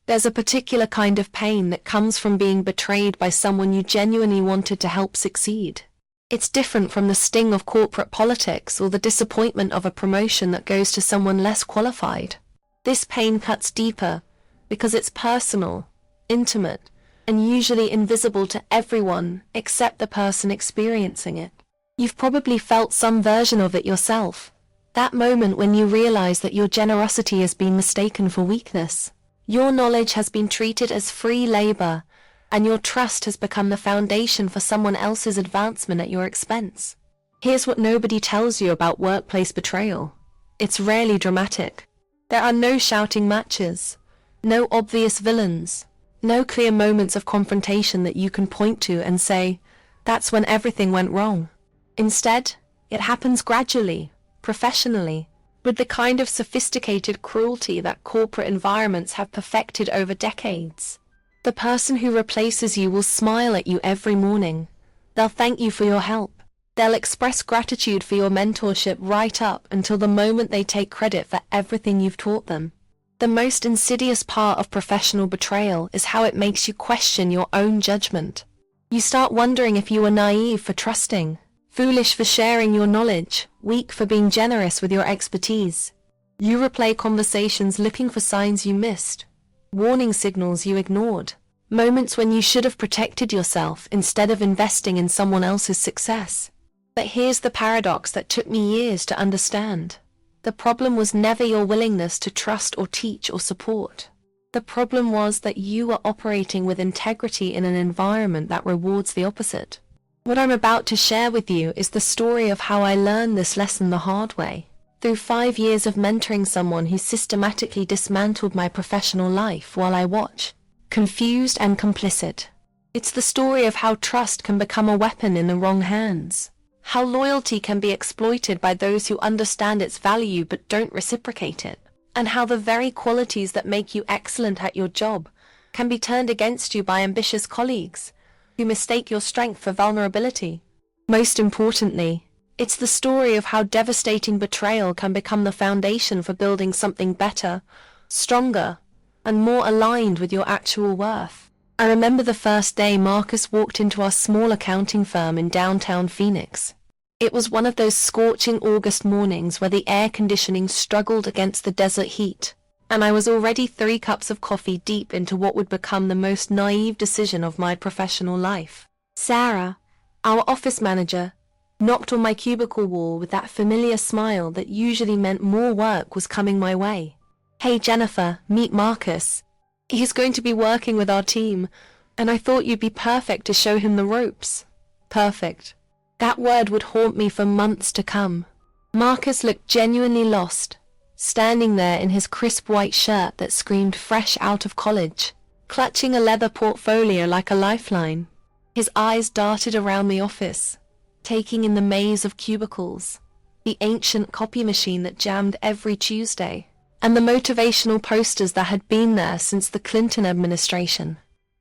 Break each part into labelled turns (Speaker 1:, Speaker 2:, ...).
Speaker 1: There's a particular kind of pain that comes from being betrayed by someone you genuinely wanted to help succeed. It's different from the sting of corporate politics or the disappointment of a promotion that goes to someone less qualified. This pain cuts deeper because it's personal, intimate, and usually invisible to everyone except the person experiencing it. You've probably felt some version of it yourself. That moment when you realize that your generosity has been mistaken for weakness. Your knowledge has been treated as free labor, and your trust has become the foundation for someone else's advancement at your expense. Here's what nobody tells you about workplace betrayal. It's rarely dramatic. There are no shouting matches, no obvious villains, no clear moments of confrontation that you can point to and say, that's when everything went wrong. Instead, it happens gradually, professionally, with the kind of sophisticated cruelty that corporate environments have perfected over decades. The person who replaces you will smile at you every morning. They'll thank you for your help. They'll express gratitude for your mentorship right up until the moment they take credit for everything you've taught them. The most insidious part of professional betrayal is how it makes you question your own judgment. You start wondering if you were naive for trusting, foolish for sharing your knowledge, weak for being generous with your expertise. You replay conversations looking for signs you missed, warning signals you ignored, moments when you should have protected yourself instead of investing in someone else's success. But here's the paradox that took me years to understand. The problem was never your willingness to trust or teach or support. The problem was that you were operating with integrity in an environment that rewards the opposite. What I'm about to share with you is the story of how I learned this lesson the hard way. Through 5 years of mentoring someone who systematically dismantled my professional life while I watch, confused and complicit. It's the story of how trust can become a weapon in the wrong hands. How loyalty can be exploited by those who understand its value but don't reciprocate it. And how the very qualities that make you excellent at your job can be turned against you by ambitious colleagues who mistake your strength for vulnerability. Most importantly, it's the story of how devastating betrayal can become the foundation for building something better, stronger, and more aligned with your actual worth. I remember the first day Marcus walked into our small accounting firm in downtown Phoenix. It was one of those scorching August mornings where the air conditioning struggled against the desert heat, and I was already 3 cups of coffee deep into what would become the most naive decision of my professional life. Sarah, our office manager, knocked on my cubicle wall with that familiar smile that usually meant more work was coming my way. "Hey Jennifer, meet Marcus. He's going to be working with our team, and I thought you'd be perfect to show him the ropes." Perfect. That word would haunt me for months to come. Marcus looked genuinely lost, standing there in his crisp white shirt that screamed fresh out of college, clutching a leather portfolio like a lifeline. His eyes darted around the office, taking in the maze of cubicles, the ancient copy machine that jammed every Tuesday, and the motivational posters that had been there since the Clinton administration.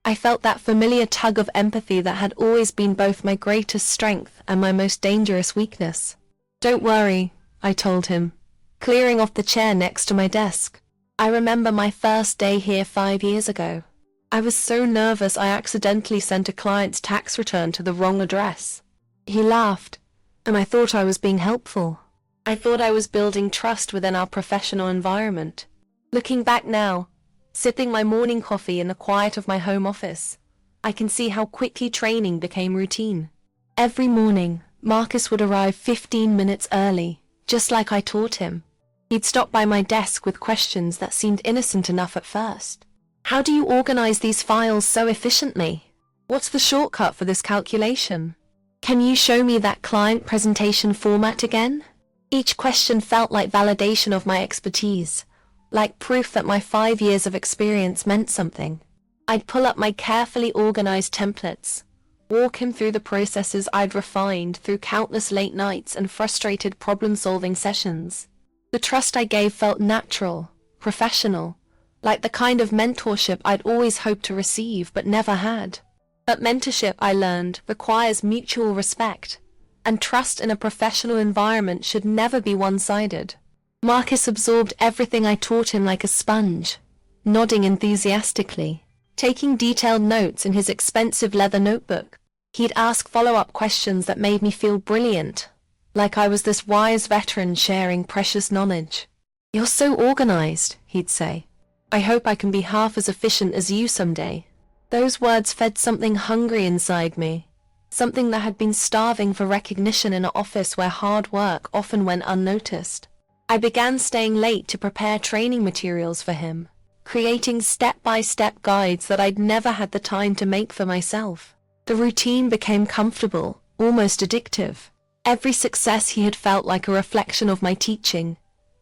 Speaker 1: I felt that familiar tug of empathy that had always been both my greatest strength and my most dangerous weakness. "Don't worry," I told him, clearing off the chair next to my desk. "I remember my first day here 5 years ago. I was so nervous I accidentally sent a client's tax return to the wrong address." He laughed, and I thought I was being helpful. I thought I was building trust within our professional environment. Looking back now, sipping my morning coffee in the quiet of my home office, I can see how quickly training became routine. Every morning, Marcus would arrive 15 minutes early, just like I taught him. He'd stop by my desk with questions that seemed innocent enough at first. "How do you organize these files so efficiently? What's the shortcut for this calculation? Can you show me that client presentation format again?" Each question felt like validation of my expertise, like proof that my 5 years of experience meant something. I'd pull up my carefully organized templates, walk him through the processes I'd refined through countless late nights and frustrated problem-solving sessions. The trust I gave felt natural, professional, like the kind of mentorship I'd always hoped to receive but never had. But mentorship, I learned, requires mutual respect, and trust in a professional environment should never be one-sided. Marcus absorbed everything I taught him like a sponge, nodding enthusiastically, taking detailed notes in his expensive leather notebook. He'd ask follow-up questions that made me feel brilliant, like I was this wise veteran sharing precious knowledge. "You're so organized," he'd say. "I hope I can be half as efficient as you someday." Those words fed something hungry inside me, something that had been starving for recognition in an office where hard work often went unnoticed. I began staying late to prepare training materials for him, creating step-by-step guides that I'd never had the time to make for myself. The routine became comfortable, almost addictive. Every success he had felt like a reflection of my teaching.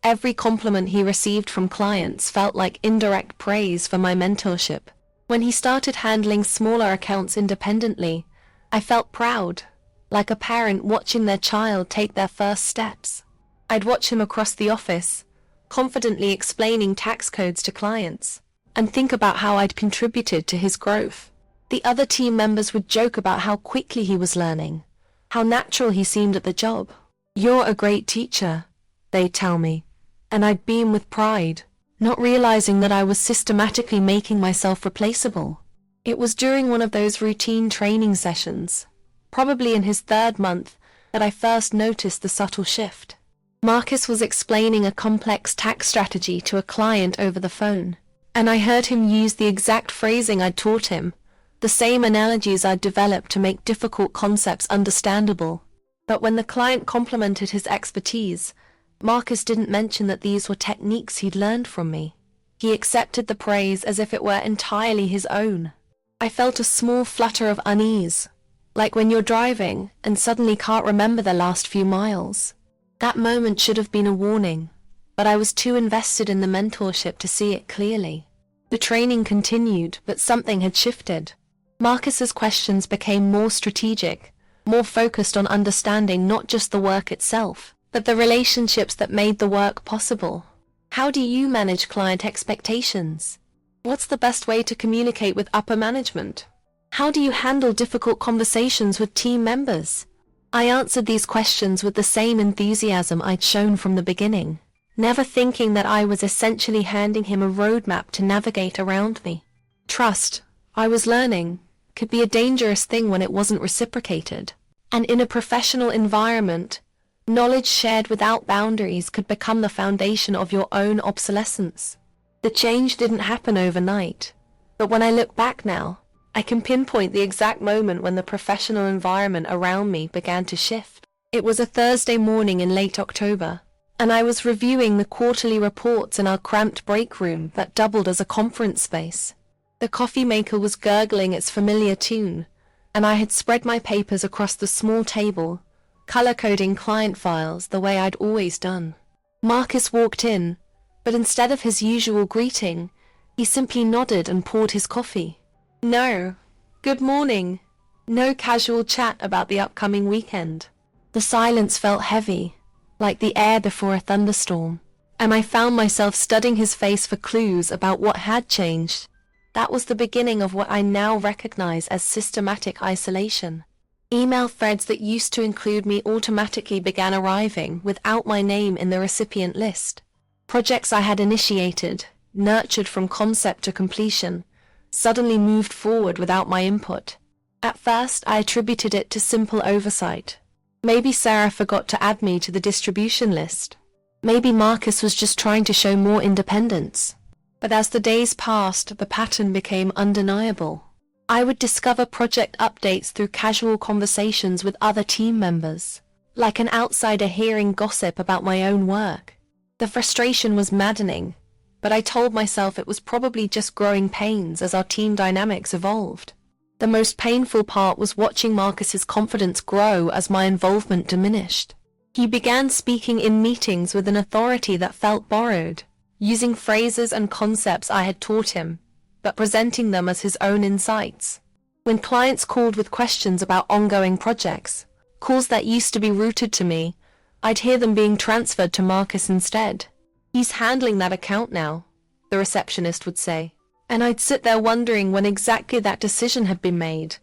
Speaker 1: Every compliment he received from clients felt like indirect praise for my mentorship. When he started handling smaller accounts independently, I felt proud, like a parent watching their child take their first steps. I'd watch him across the office, confidently explaining tax codes to clients, and think about how I'd contributed to his growth. The other team members would joke about how quickly he was learning, how natural he seemed at the job. "You're a great teacher," they'd tell me, and I'd beam with pride, not realizing that I was systematically making myself replaceable. It was during one of those routine training sessions, probably in his 3rd month, that I first noticed the subtle shift. Marcus was explaining a complex tax strategy to a client over the phone, and I heard him use the exact phrasing I'd taught him, the same analogies I'd developed to make difficult concepts understandable. But when the client complimented his expertise, Marcus didn't mention that these were techniques he'd learned from me. He accepted the praise as if it were entirely his own. I felt a small flutter of unease, like when you're driving and suddenly can't remember the last few miles. That moment should have been a warning, but I was too invested in the mentorship to see it clearly. The training continued, but something had shifted. Marcus's questions became more strategic, more focused on understanding not just the work itself, but the relationships that made the work possible. How do you manage client expectations? What's the best way to communicate with upper management? How do you handle difficult conversations with team members? I answered these questions with the same enthusiasm I'd shown from the beginning, never thinking that I was essentially handing him a roadmap to navigate around me. Trust, I was learning, could be a dangerous thing when it wasn't reciprocated. And in a professional environment, knowledge shared without boundaries could become the foundation of your own obsolescence. The change didn't happen overnight, but when I look back now, I can pinpoint the exact moment when the professional environment around me began to shift. It was a Thursday morning in late October, and I was reviewing the quarterly reports in our cramped break room that doubled as a conference space. The coffee maker was gurgling its familiar tune, and I had spread my papers across the small table, color-coding client files the way I'd always done. Marcus walked in, but instead of his usual greeting, he simply nodded and poured his coffee. No, good morning. No casual chat about the upcoming weekend. The silence felt heavy, like the air before a thunderstorm, and I found myself studying his face for clues about what had changed. That was the beginning of what I now recognize as systematic isolation. Email threads that used to include me automatically began arriving without my name in the recipient list. Projects I had initiated, nurtured from concept to completion, suddenly moved forward without my input. At first, I attributed it to simple oversight. Maybe Sarah forgot to add me to the distribution list. Maybe Marcus was just trying to show more independence. But as the days passed, the pattern became undeniable. I would discover project updates through casual conversations with other team members, like an outsider hearing gossip about my own work. The frustration was maddening, but I told myself it was probably just growing pains as our team dynamics evolved. The most painful part was watching Marcus's confidence grow as my involvement diminished. He began speaking in meetings with an authority that felt borrowed, using phrases and concepts I had taught him, but presenting them as his own insights. When clients called with questions about ongoing projects, calls that used to be routed to me, I'd hear them being transferred to Marcus instead. "He's handling that account now," the receptionist would say, and I'd sit there wondering when exactly that decision had been made,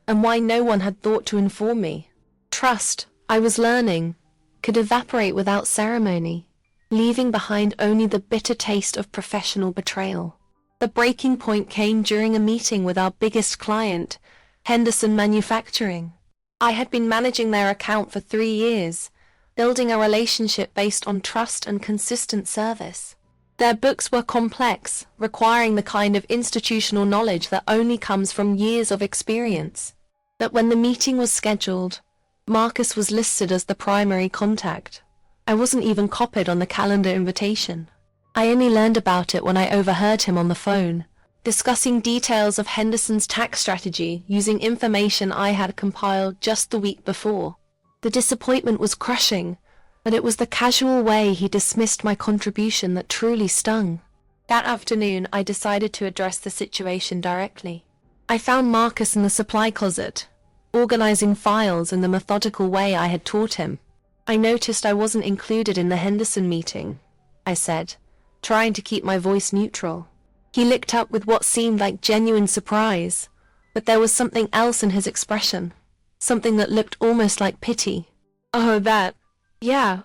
Speaker 1: and why no one had thought to inform me. Trust, I was learning, could evaporate without ceremony, leaving behind only the bitter taste of professional betrayal. The breaking point came during a meeting with our biggest client, Henderson Manufacturing. I had been managing their account for 3 years, building a relationship based on trust and consistent service. Their books were complex, requiring the kind of institutional knowledge that only comes from years of experience. But when the meeting was scheduled, Marcus was listed as the primary contact. I wasn't even copied on the calendar invitation. I only learned about it when I overheard him on the phone, discussing details of Henderson's tax strategy using information I had compiled just the week before. The disappointment was crushing, but it was the casual way he dismissed my contribution that truly stung. That afternoon, I decided to address the situation directly. I found Marcus in the supply closet, organizing files in the methodical way I had taught him. I noticed I wasn't included in the Henderson meeting, I said, trying to keep my voice neutral. He looked up with what seemed like genuine surprise, but there was something else in his expression, something that looked almost like pity. Oh, that. Yeah,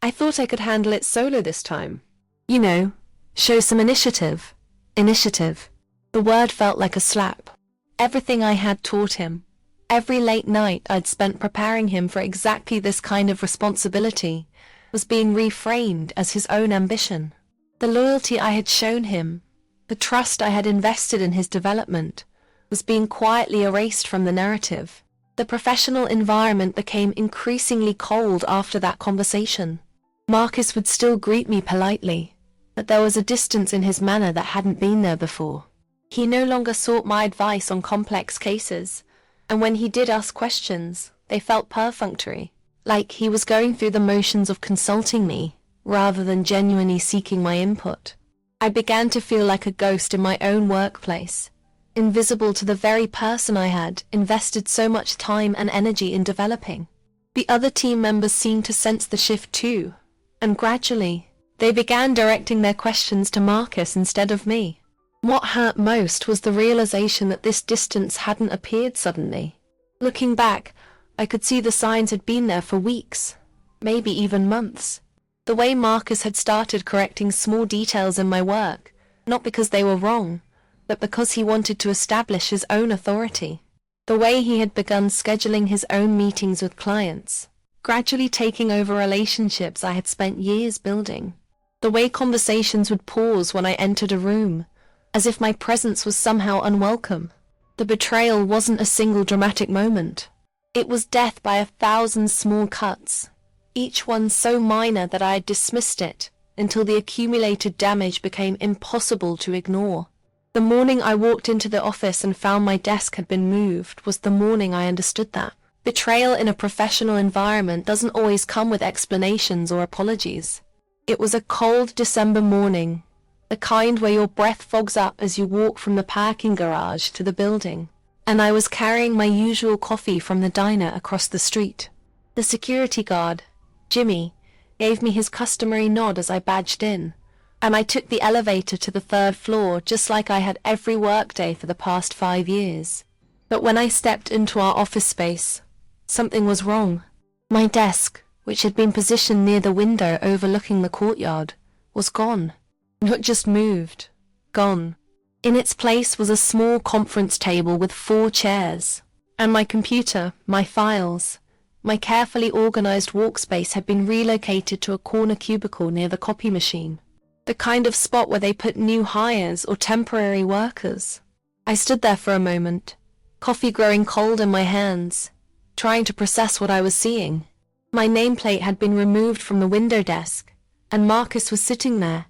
Speaker 1: I thought I could handle it solo this time. You know, show some initiative. Initiative. The word felt like a slap. Everything I had taught him, every late night I'd spent preparing him for exactly this kind of responsibility, was being reframed as his own ambition. The loyalty I had shown him, the trust I had invested in his development, was being quietly erased from the narrative. The professional environment became increasingly cold after that conversation. Marcus would still greet me politely, but there was a distance in his manner that hadn't been there before. He no longer sought my advice on complex cases, and when he did ask questions, they felt perfunctory, like he was going through the motions of consulting me, rather than genuinely seeking my input. I began to feel like a ghost in my own workplace, invisible to the very person I had invested so much time and energy in developing. The other team members seemed to sense the shift too, and gradually, they began directing their questions to Marcus instead of me. What hurt most was the realization that this distance hadn't appeared suddenly. Looking back, I could see the signs had been there for weeks, maybe even months. The way Marcus had started correcting small details in my work, not because they were wrong, but because he wanted to establish his own authority. The way he had begun scheduling his own meetings with clients, gradually taking over relationships I had spent years building. The way conversations would pause when I entered a room, as if my presence was somehow unwelcome. The betrayal wasn't a single dramatic moment. It was death by 1,000 small cuts, each one so minor that I had dismissed it, until the accumulated damage became impossible to ignore. The morning I walked into the office and found my desk had been moved was the morning I understood that. Betrayal in a professional environment doesn't always come with explanations or apologies. It was a cold December morning, the kind where your breath fogs up as you walk from the parking garage to the building, and I was carrying my usual coffee from the diner across the street. The security guard, Jimmy, gave me his customary nod as I badged in, and I took the elevator to the 3rd floor just like I had every workday for the past 5 years. But when I stepped into our office space, something was wrong. My desk, which had been positioned near the window overlooking the courtyard, was gone. Not just moved, gone. In its place was a small conference table with 4 chairs, and my computer, my files, my carefully organized workspace had been relocated to a corner cubicle near the copy machine, the kind of spot where they put new hires or temporary workers. I stood there for a moment, coffee growing cold in my hands, trying to process what I was seeing. My nameplate had been removed from the window desk, and Marcus was sitting there,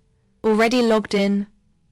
Speaker 1: already logged in,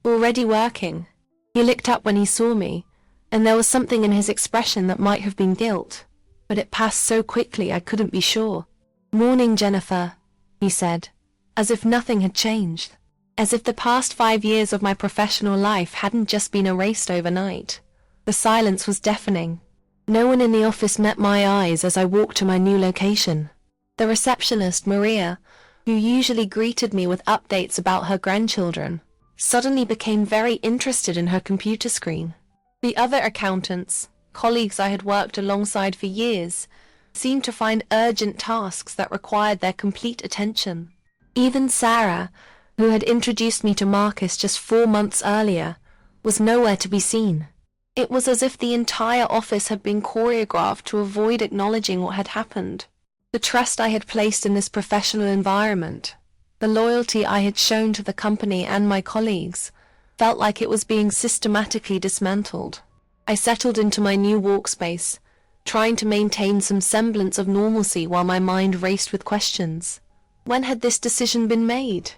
Speaker 1: already working. He looked up when he saw me, and there was something in his expression that might have been guilt, but it passed so quickly I couldn't be sure. "Morning, Jennifer," he said, as if nothing had changed, as if the past 5 years of my professional life hadn't just been erased overnight. The silence was deafening. No one in the office met my eyes as I walked to my new location. The receptionist, Maria, who usually greeted me with updates about her grandchildren, suddenly became very interested in her computer screen. The other accountants, colleagues I had worked alongside for years, seemed to find urgent tasks that required their complete attention. Even Sarah, who had introduced me to Marcus just 4 months earlier, was nowhere to be seen. It was as if the entire office had been choreographed to avoid acknowledging what had happened. The trust I had placed in this professional environment, the loyalty I had shown to the company and my colleagues, felt like it was being systematically dismantled. I settled into my new workspace, trying to maintain some semblance of normalcy while my mind raced with questions. When had this decision been made?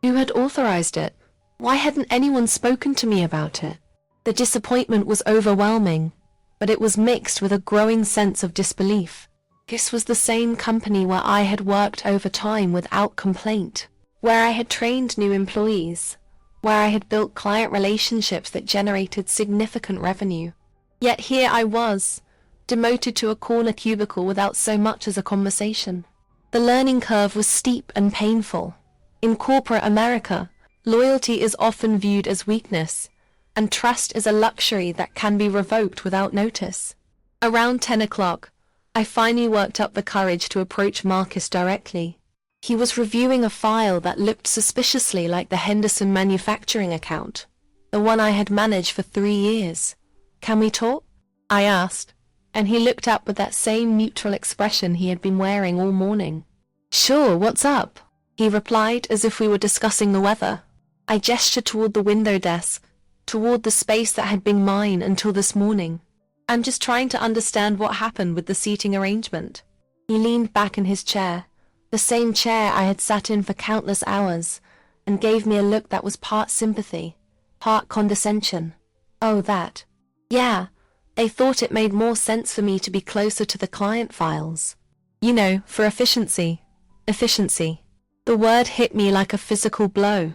Speaker 1: Who had authorized it? Why hadn't anyone spoken to me about it? The disappointment was overwhelming, but it was mixed with a growing sense of disbelief. This was the same company where I had worked overtime without complaint, where I had trained new employees, where I had built client relationships that generated significant revenue. Yet here I was, demoted to a corner cubicle without so much as a conversation. The learning curve was steep and painful. In corporate America, loyalty is often viewed as weakness, and trust is a luxury that can be revoked without notice. Around 10 o'clock, I finally worked up the courage to approach Marcus directly. He was reviewing a file that looked suspiciously like the Henderson manufacturing account, the one I had managed for 3 years. "Can we talk?" I asked, and he looked up with that same neutral expression he had been wearing all morning. "Sure, what's up?" he replied as if we were discussing the weather. I gestured toward the window desk, toward the space that had been mine until this morning. "I'm just trying to understand what happened with the seating arrangement." He leaned back in his chair, the same chair I had sat in for countless hours, and gave me a look that was part sympathy, part condescension. "Oh, that. Yeah, they thought it made more sense for me to be closer to the client files. You know, for efficiency." Efficiency. The word hit me like a physical blow.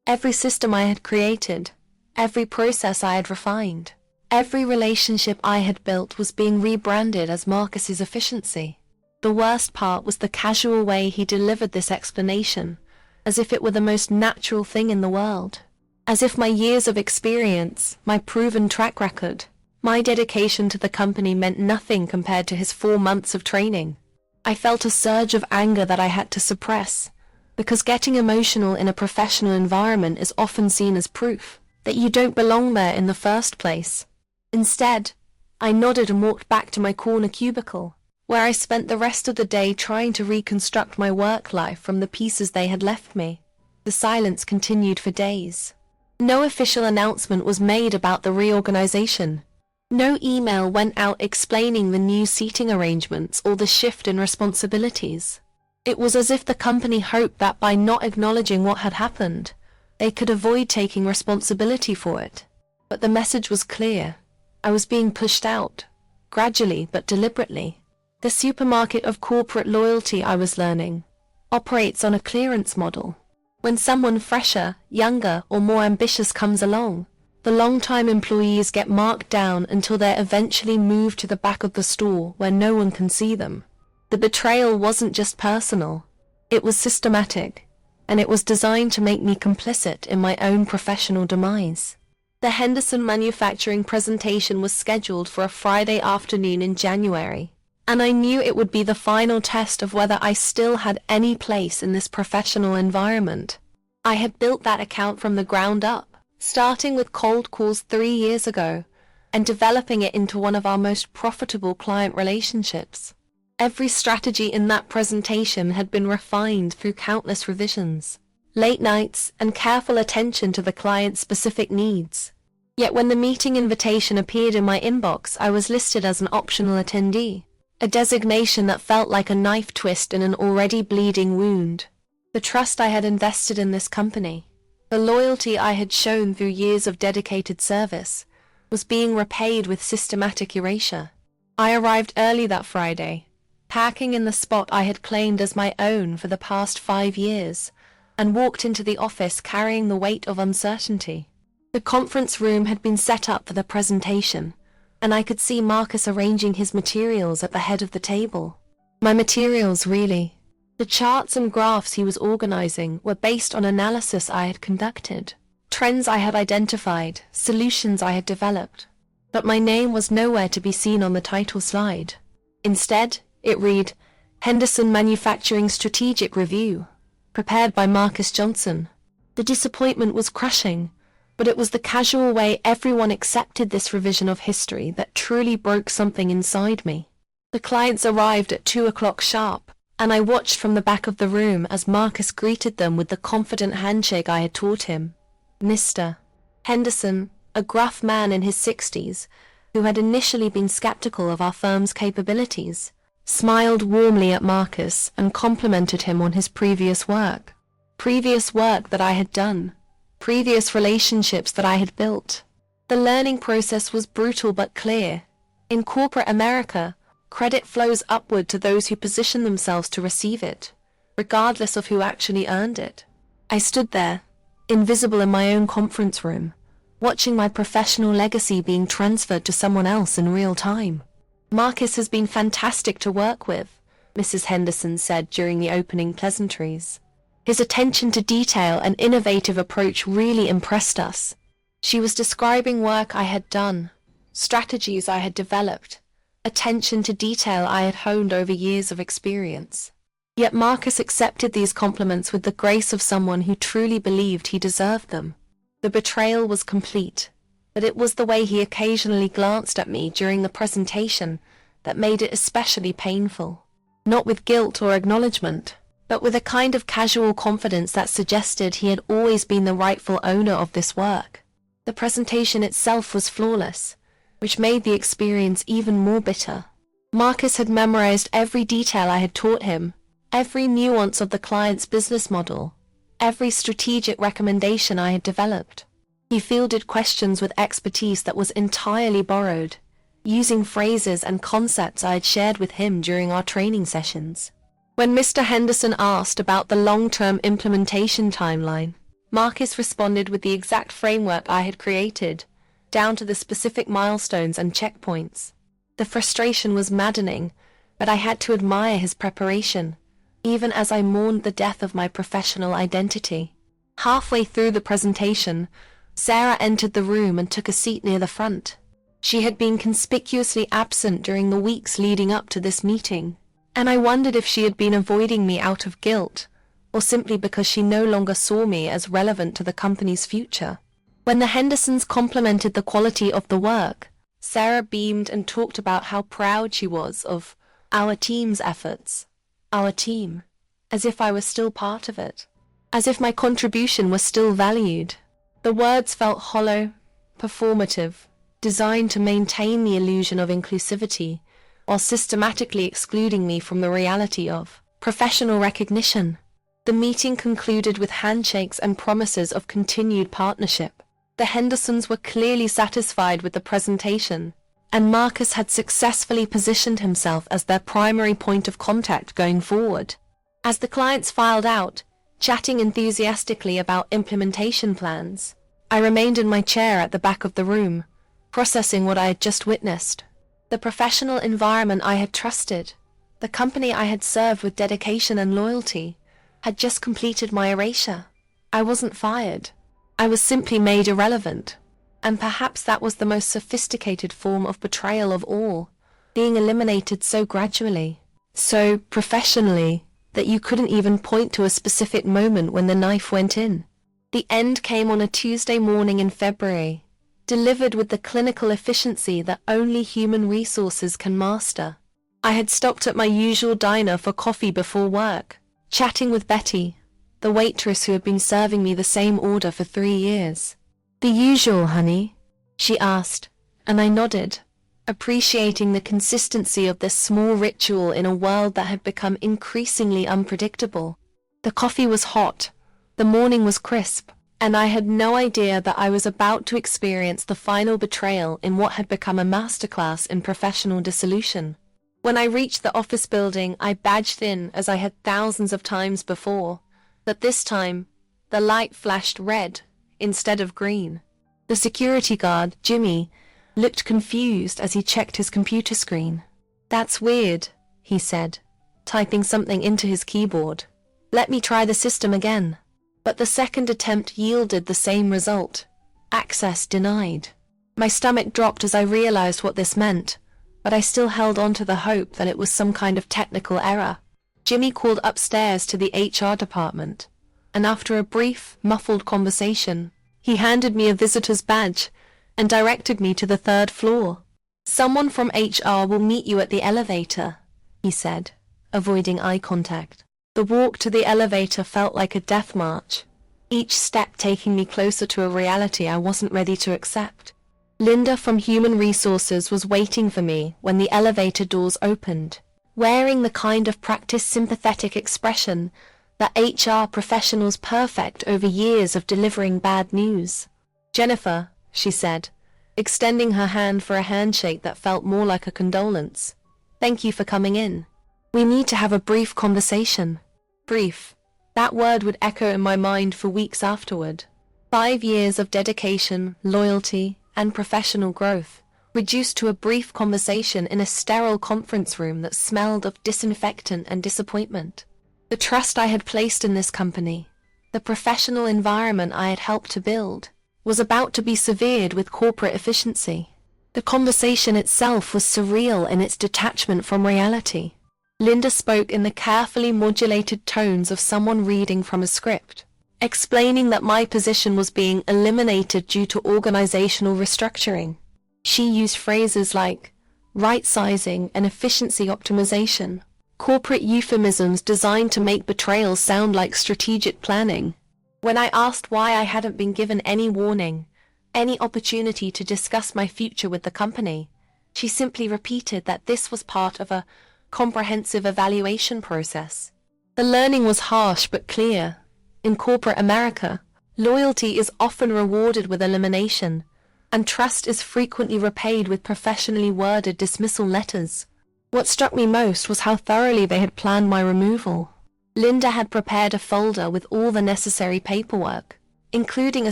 Speaker 1: Every system I had created, every process I had refined, every relationship I had built was being rebranded as Marcus's efficiency. The worst part was the casual way he delivered this explanation, as if it were the most natural thing in the world. As if my years of experience, my proven track record, my dedication to the company meant nothing compared to his 4 months of training. I felt a surge of anger that I had to suppress, because getting emotional in a professional environment is often seen as proof that you don't belong there in the first place. Instead, I nodded and walked back to my corner cubicle, where I spent the rest of the day trying to reconstruct my work life from the pieces they had left me. The silence continued for days. No official announcement was made about the reorganization. No email went out explaining the new seating arrangements or the shift in responsibilities. It was as if the company hoped that by not acknowledging what had happened, they could avoid taking responsibility for it. But the message was clear. I was being pushed out, gradually but deliberately. The supermarket of corporate loyalty, I was learning, operates on a clearance model. When someone fresher, younger, or more ambitious comes along, the long-time employees get marked down until they're eventually moved to the back of the store where no one can see them. The betrayal wasn't just personal, it was systematic, and it was designed to make me complicit in my own professional demise. The Henderson manufacturing presentation was scheduled for a Friday afternoon in January, and I knew it would be the final test of whether I still had any place in this professional environment. I had built that account from the ground up, starting with cold calls 3 years ago, and developing it into one of our most profitable client relationships. Every strategy in that presentation had been refined through countless revisions, late nights, and careful attention to the client's specific needs. Yet when the meeting invitation appeared in my inbox, I was listed as an optional attendee, a designation that felt like a knife twist in an already bleeding wound. The trust I had invested in this company, the loyalty I had shown through years of dedicated service, was being repaid with systematic erasure. I arrived early that Friday, packing in the spot I had claimed as my own for the past 5 years, and walked into the office carrying the weight of uncertainty. The conference room had been set up for the presentation, and I could see Marcus arranging his materials at the head of the table. My materials, really. The charts and graphs he was organizing were based on analysis I had conducted, trends I had identified, solutions I had developed. But my name was nowhere to be seen on the title slide. Instead, it read, Henderson Manufacturing Strategic Review, prepared by Marcus Johnson. The disappointment was crushing, But it was the casual way everyone accepted this revision of history that truly broke something inside me. The clients arrived at 2 o'clock sharp, and I watched from the back of the room as Marcus greeted them with the confident handshake I had taught him. Mr. Henderson, a gruff man in his 60s, who had initially been skeptical of our firm's capabilities, smiled warmly at Marcus and complimented him on his previous work that I had done, previous relationships that I had built. The learning process was brutal but clear. In corporate America, credit flows upward to those who position themselves to receive it, regardless of who actually earned it. I stood there, invisible in my own conference room, watching my professional legacy being transferred to someone else in real time. Marcus has been fantastic to work with, Mrs. Henderson said during the opening pleasantries. His attention to detail and innovative approach really impressed us. She was describing work I had done, strategies I had developed, attention to detail I had honed over years of experience. Yet Marcus accepted these compliments with the grace of someone who truly believed he deserved them. The betrayal was complete, but it was the way he occasionally glanced at me during the presentation that made it especially painful. Not with guilt or acknowledgement, but with a kind of casual confidence that suggested he had always been the rightful owner of this work. The presentation itself was flawless, which made the experience even more bitter. Marcus had memorized every detail I had taught him, every nuance of the client's business model, every strategic recommendation I had developed. He fielded questions with expertise that was entirely borrowed, using phrases and concepts I had shared with him during our training sessions. When Mr. Henderson asked about the long-term implementation timeline, Marcus responded with the exact framework I had created, down to the specific milestones and checkpoints. The frustration was maddening, but I had to admire his preparation, even as I mourned the death of my professional identity. Halfway through the presentation, Sarah entered the room and took a seat near the front. She had been conspicuously absent during the weeks leading up to this meeting, and I wondered if she had been avoiding me out of guilt, or simply because she no longer saw me as relevant to the company's future. When the Hendersons complimented the quality of the work, Sarah beamed and talked about how proud she was of our team's efforts. Our team, as if I was still part of it, as if my contribution was still valued. The words felt hollow, performative, designed to maintain the illusion of inclusivity, while systematically excluding me from the reality of professional recognition. The meeting concluded with handshakes and promises of continued partnership. The Hendersons were clearly satisfied with the presentation, and Marcus had successfully positioned himself as their primary point of contact going forward. As the clients filed out, chatting enthusiastically about implementation plans, I remained in my chair at the back of the room, processing what I had just witnessed. The professional environment I had trusted, the company I had served with dedication and loyalty, had just completed my erasure. I wasn't fired. I was simply made irrelevant. And perhaps that was the most sophisticated form of betrayal of all, being eliminated so gradually, so professionally, that you couldn't even point to a specific moment when the knife went in. The end came on a Tuesday morning in February, delivered with the clinical efficiency that only human resources can master. I had stopped at my usual diner for coffee before work, chatting with Betty, the waitress who had been serving me the same order for 3 years. "The usual, honey?" she asked, and I nodded, appreciating the consistency of this small ritual in a world that had become increasingly unpredictable. The coffee was hot, the morning was crisp, and I had no idea that I was about to experience the final betrayal in what had become a masterclass in professional dissolution. When I reached the office building, I badged in as I had thousands of times before, but this time, the light flashed red instead of green. The security guard, Jimmy, looked confused as he checked his computer screen. "That's weird," he said, typing something into his keyboard. "Let me try the system again." But the second attempt yielded the same result. Access denied. My stomach dropped as I realized what this meant, but I still held on to the hope that it was some kind of technical error. Jimmy called upstairs to the HR department, and after a brief, muffled conversation, He handed me a visitor's badge and directed me to the third floor. "Someone from HR will meet you at the elevator," he said, avoiding eye contact. The walk to the elevator felt like a death march, each step taking me closer to a reality I wasn't ready to accept. Linda from Human Resources was waiting for me when the elevator doors opened, wearing the kind of practiced sympathetic expression that HR professionals perfect over years of delivering bad news. "Jennifer," she said, extending her hand for a handshake that felt more like a condolence. "Thank you for coming in. We need to have a brief conversation." Brief. That word would echo in my mind for weeks afterward. 5 years of dedication, loyalty, and professional growth, reduced to a brief conversation in a sterile conference room that smelled of disinfectant and disappointment. The trust I had placed in this company, the professional environment I had helped to build, was about to be severed with corporate efficiency. The conversation itself was surreal in its detachment from reality. Linda spoke in the carefully modulated tones of someone reading from a script, explaining that my position was being eliminated due to organizational restructuring. She used phrases like right-sizing and efficiency optimization, corporate euphemisms designed to make betrayal sound like strategic planning. When I asked why I hadn't been given any warning, any opportunity to discuss my future with the company, she simply repeated that this was part of a comprehensive evaluation process. The learning was harsh but clear. In corporate America, loyalty is often rewarded with elimination, and trust is frequently repaid with professionally worded dismissal letters. What struck me most was how thoroughly they had planned my removal. Linda had prepared a folder with all the necessary paperwork, including a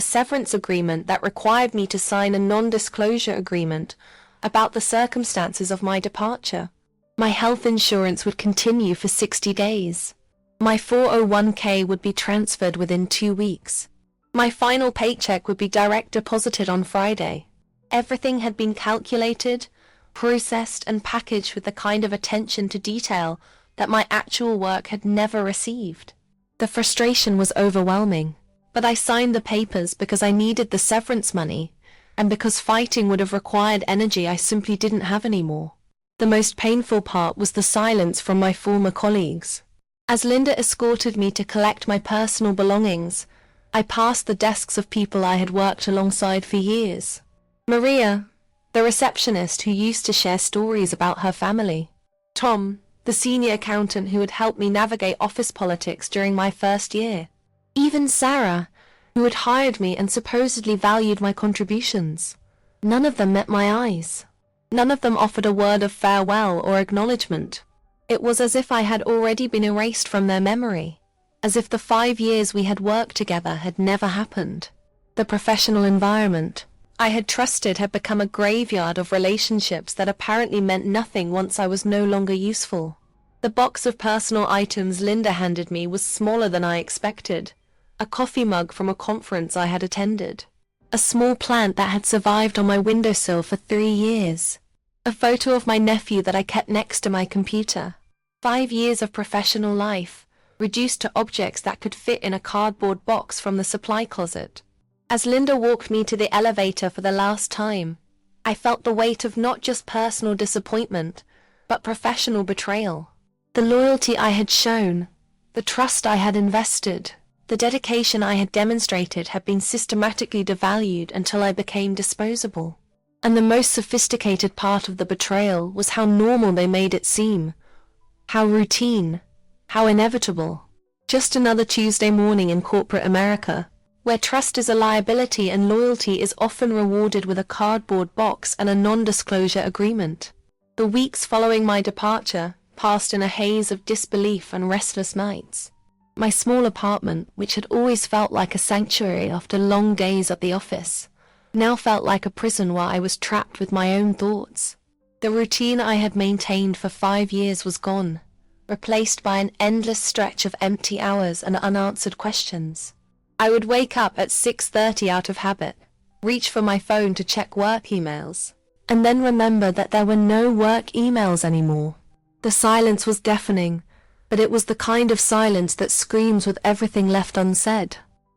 Speaker 1: severance agreement that required me to sign a non-disclosure agreement about the circumstances of my departure. My health insurance would continue for 60 days. My 401k would be transferred within 2 weeks. My final paycheck would be direct deposited on Friday. Everything had been calculated, processed, and packaged with the kind of attention to detail that my actual work had never received. The frustration was overwhelming, but I signed the papers because I needed the severance money, and because fighting would have required energy I simply didn't have anymore. The most painful part was the silence from my former colleagues. As Linda escorted me to collect my personal belongings, I passed the desks of people I had worked alongside for years. Maria, the receptionist who used to share stories about her family. Tom, the senior accountant who had helped me navigate office politics during my first year. Even Sarah, who had hired me and supposedly valued my contributions. None of them met my eyes. None of them offered a word of farewell or acknowledgement. It was as if I had already been erased from their memory, as if the 5 years we had worked together had never happened. The professional environment I had trusted had become a graveyard of relationships that apparently meant nothing once I was no longer useful. The box of personal items Linda handed me was smaller than I expected. A coffee mug from a conference I had attended. A small plant that had survived on my windowsill for 3 years. A photo of my nephew that I kept next to my computer. 5 years of professional life, reduced to objects that could fit in a cardboard box from the supply closet. As Linda walked me to the elevator for the last time, I felt the weight of not just personal disappointment, but professional betrayal. The loyalty I had shown, the trust I had invested, the dedication I had demonstrated had been systematically devalued until I became disposable. And the most sophisticated part of the betrayal was how normal they made it seem. How routine, how inevitable. Just another Tuesday morning in corporate America, where trust is a liability and loyalty is often rewarded with a cardboard box and a non-disclosure agreement. The weeks following my departure passed in a haze of disbelief and restless nights. My small apartment, which had always felt like a sanctuary after long days at the office, now felt like a prison where I was trapped with my own thoughts. The routine I had maintained for 5 years was gone, replaced by an endless stretch of empty hours and unanswered questions. I would wake up at 6:30 out of habit, reach for my phone to check work emails, and then remember that there were no work emails anymore. The silence was deafening, but it was the kind of silence that screams with everything left unsaid.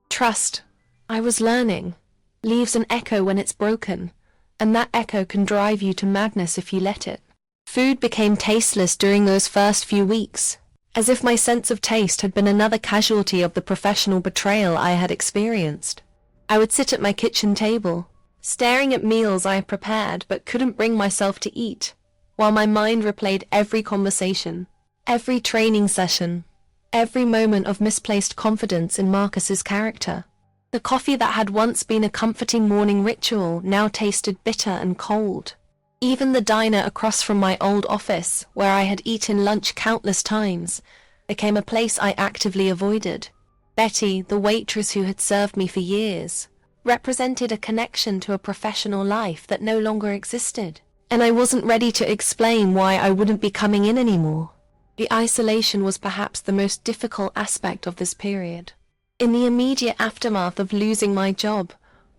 Speaker 1: Trust, I was learning. leaves an echo when it's broken, and that echo can drive you to madness if you let it. Food became tasteless during those first few weeks, as if my sense of taste had been another casualty of the professional betrayal I had experienced. I would sit at my kitchen table, staring at meals I had prepared but couldn't bring myself to eat, while my mind replayed every conversation, every training session, every moment of misplaced confidence in Marcus's character. The coffee that had once been a comforting morning ritual now tasted bitter and cold. Even the diner across from my old office, where I had eaten lunch countless times, became a place I actively avoided. Betty, the waitress who had served me for years, represented a connection to a professional life that no longer existed, and I wasn't ready to explain why I wouldn't be coming in anymore. The isolation was perhaps the most difficult aspect of this period. In the immediate aftermath of losing my job,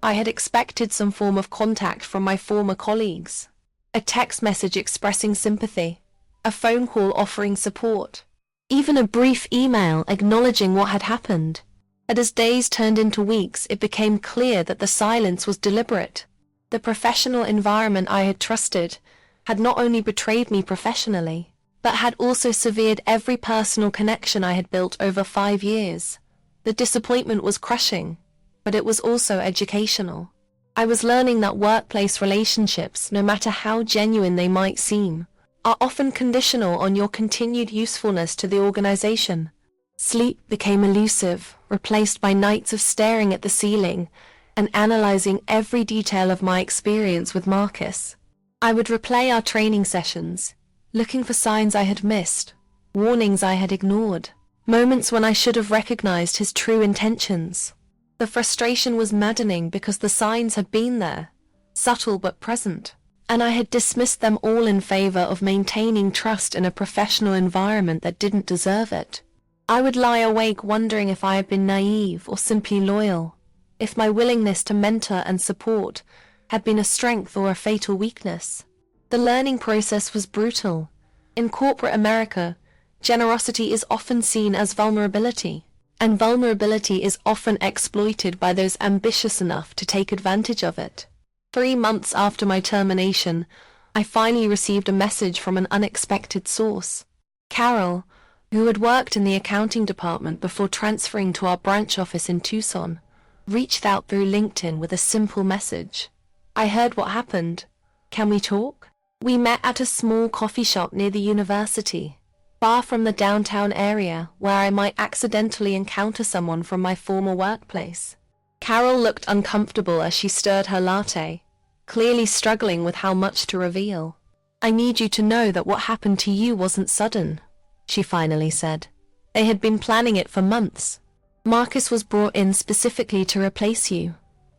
Speaker 1: I had expected some form of contact from my former colleagues. A text message expressing sympathy, a phone call offering support, even a brief email acknowledging what had happened. But as days turned into weeks, it became clear that the silence was deliberate. The professional environment I had trusted had not only betrayed me professionally, but had also severed every personal connection I had built over 5 years. The disappointment was crushing, but it was also educational. I was learning that workplace relationships, no matter how genuine they might seem, are often conditional on your continued usefulness to the organization. Sleep became elusive, replaced by nights of staring at the ceiling and analyzing every detail of my experience with Marcus. I would replay our training sessions, looking for signs I had missed, warnings I had ignored, moments when I should have recognized his true intentions. The frustration was maddening because the signs had been there, subtle but present, and I had dismissed them all in favor of maintaining trust in a professional environment that didn't deserve it. I would lie awake wondering if I had been naive or simply loyal, if my willingness to mentor and support had been a strength or a fatal weakness. The learning process was brutal. In corporate America, generosity is often seen as vulnerability, and vulnerability is often exploited by those ambitious enough to take advantage of it. 3 months after my termination, I finally received a message from an unexpected source. Carol, who had worked in the accounting department before transferring to our branch office in Tucson, reached out through LinkedIn with a simple message. "I heard what happened. Can we talk?" We met at a small coffee shop near the university, far from the downtown area where I might accidentally encounter someone from my former workplace. Carol looked uncomfortable as she stirred her latte, clearly struggling with how much to reveal. "I need you to know that what happened to you wasn't sudden," she finally said. "They had been planning it for months. Marcus was brought in specifically to replace you,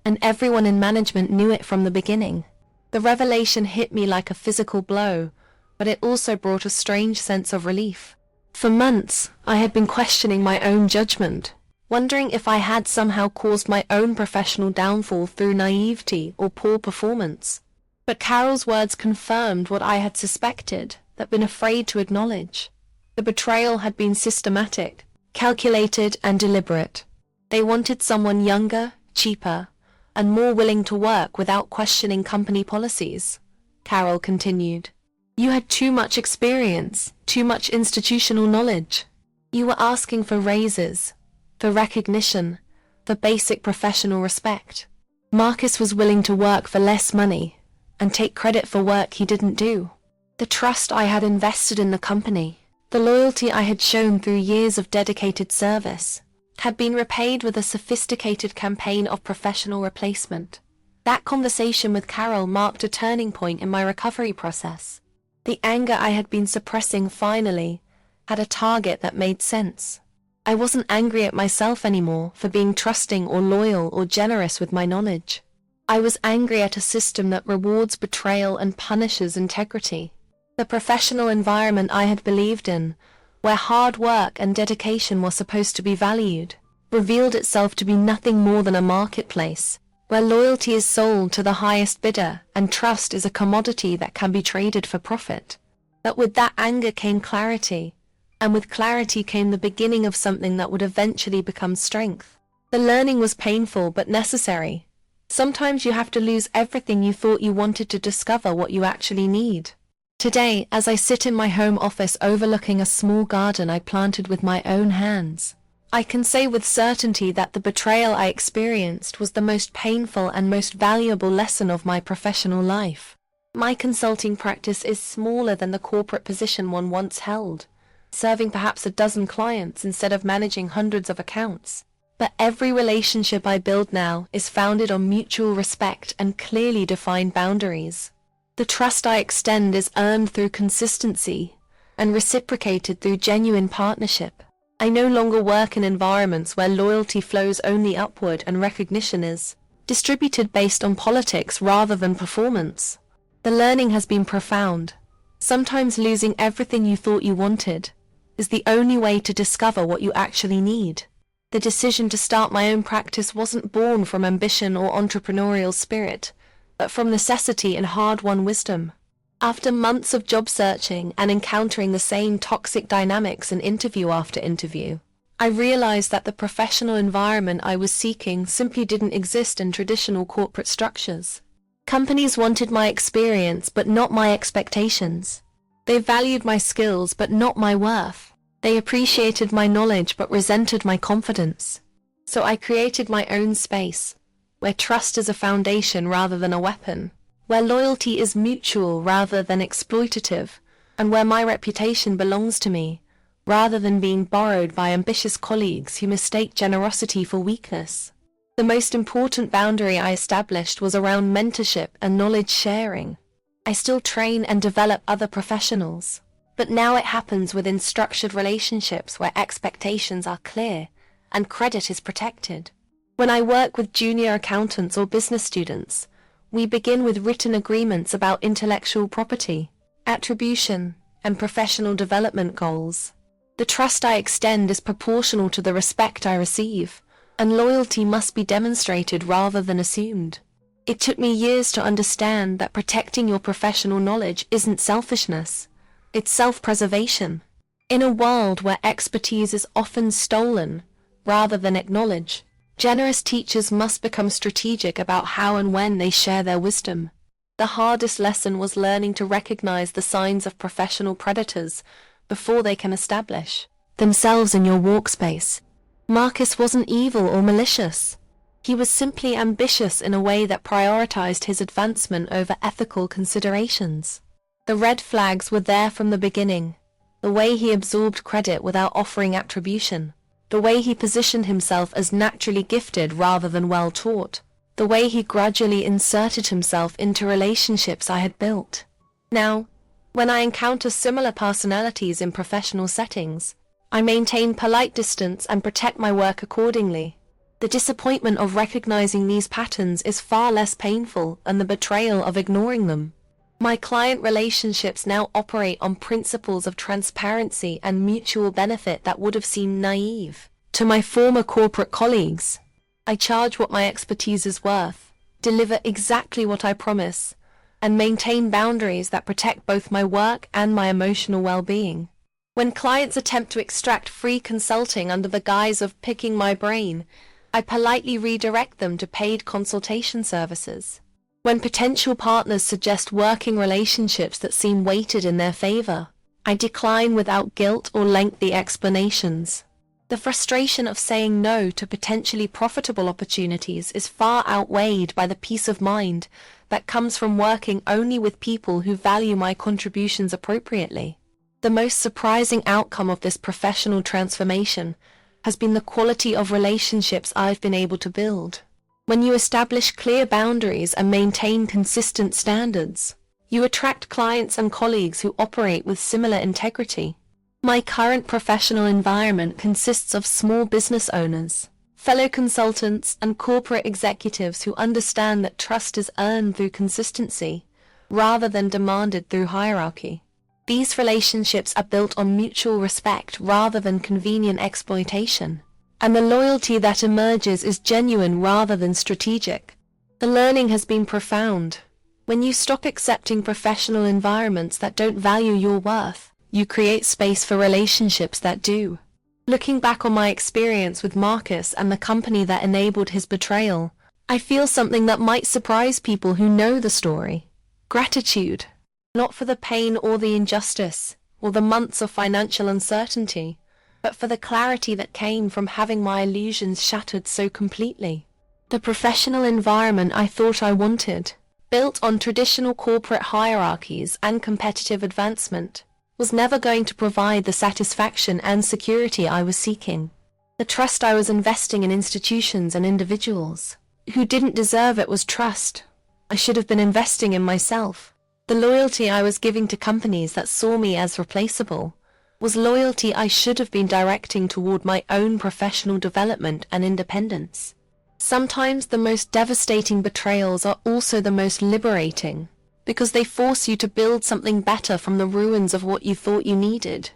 Speaker 1: and everyone in management knew it from the beginning." The revelation hit me like a physical blow, but it also brought a strange sense of relief. For months, I had been questioning my own judgment, wondering if I had somehow caused my own professional downfall through naivety or poor performance. But Carol's words confirmed what I had suspected, but been afraid to acknowledge. The betrayal had been systematic, calculated, and deliberate. They wanted someone younger, cheaper, and more willing to work without questioning company policies. Carol continued. "You had too much experience, too much institutional knowledge. You were asking for raises, for recognition, for basic professional respect. Marcus was willing to work for less money and take credit for work he didn't do. The trust I had invested in the company, the loyalty I had shown through years of dedicated service, had been repaid with a sophisticated campaign of professional replacement." That conversation with Carol marked a turning point in my recovery process. The anger I had been suppressing finally had a target that made sense. I wasn't angry at myself anymore for being trusting or loyal or generous with my knowledge. I was angry at a system that rewards betrayal and punishes integrity. The professional environment I had believed in, where hard work and dedication were supposed to be valued, revealed itself to be nothing more than a marketplace, where loyalty is sold to the highest bidder and trust is a commodity that can be traded for profit. But with that anger came clarity, and with clarity came the beginning of something that would eventually become strength. The learning was painful but necessary. Sometimes you have to lose everything you thought you wanted to discover what you actually need. Today, as I sit in my home office overlooking a small garden I planted with my own hands, I can say with certainty that the betrayal I experienced was the most painful and most valuable lesson of my professional life. My consulting practice is smaller than the corporate position one once held, serving perhaps a dozen clients instead of managing hundreds of accounts. But every relationship I build now is founded on mutual respect and clearly defined boundaries. The trust I extend is earned through consistency and reciprocated through genuine partnership. I no longer work in environments where loyalty flows only upward and recognition is distributed based on politics rather than performance. The learning has been profound. Sometimes losing everything you thought you wanted is the only way to discover what you actually need. The decision to start my own practice wasn't born from ambition or entrepreneurial spirit, but from necessity and hard-won wisdom. After months of job searching and encountering the same toxic dynamics in interview after interview, I realized that the professional environment I was seeking simply didn't exist in traditional corporate structures. Companies wanted my experience but not my expectations. They valued my skills but not my worth. They appreciated my knowledge but resented my confidence. So I created my own space, where trust is a foundation rather than a weapon, where loyalty is mutual rather than exploitative, and where my reputation belongs to me, rather than being borrowed by ambitious colleagues who mistake generosity for weakness. The most important boundary I established was around mentorship and knowledge sharing. I still train and develop other professionals, but now it happens within structured relationships where expectations are clear and credit is protected. When I work with junior accountants or business students, we begin with written agreements about intellectual property, attribution, and professional development goals. The trust I extend is proportional to the respect I receive, and loyalty must be demonstrated rather than assumed. It took me years to understand that protecting your professional knowledge isn't selfishness. It's self-preservation. In a world where expertise is often stolen rather than acknowledged, generous teachers must become strategic about how and when they share their wisdom. The hardest lesson was learning to recognize the signs of professional predators before they can establish themselves in your workspace. Marcus wasn't evil or malicious. He was simply ambitious in a way that prioritized his advancement over ethical considerations. The red flags were there from the beginning. The way he absorbed credit without offering attribution. The way he positioned himself as naturally gifted rather than well taught. The way he gradually inserted himself into relationships I had built. Now, when I encounter similar personalities in professional settings, I maintain polite distance and protect my work accordingly. The disappointment of recognizing these patterns is far less painful than the betrayal of ignoring them. My client relationships now operate on principles of transparency and mutual benefit that would have seemed naive to my former corporate colleagues. I charge what my expertise is worth, deliver exactly what I promise, and maintain boundaries that protect both my work and my emotional well-being. When clients attempt to extract free consulting under the guise of picking my brain, I politely redirect them to paid consultation services. When potential partners suggest working relationships that seem weighted in their favor, I decline without guilt or lengthy explanations. The frustration of saying no to potentially profitable opportunities is far outweighed by the peace of mind that comes from working only with people who value my contributions appropriately. The most surprising outcome of this professional transformation has been the quality of relationships I've been able to build. When you establish clear boundaries and maintain consistent standards, you attract clients and colleagues who operate with similar integrity. My current professional environment consists of small business owners, fellow consultants, and corporate executives who understand that trust is earned through consistency, rather than demanded through hierarchy. These relationships are built on mutual respect rather than convenient exploitation, and the loyalty that emerges is genuine rather than strategic. The learning has been profound. When you stop accepting professional environments that don't value your worth, you create space for relationships that do. Looking back on my experience with Marcus and the company that enabled his betrayal, I feel something that might surprise people who know the story. Gratitude. Not for the pain or the injustice, or the months of financial uncertainty, but for the clarity that came from having my illusions shattered so completely. The professional environment I thought I wanted, built on traditional corporate hierarchies and competitive advancement, was never going to provide the satisfaction and security I was seeking. The trust I was investing in institutions and individuals who didn't deserve it was trust I should have been investing in myself. The loyalty I was giving to companies that saw me as replaceable was loyalty I should have been directing toward my own professional development and independence. Sometimes the most devastating betrayals are also the most liberating, because they force you to build something better from the ruins of what you thought you needed.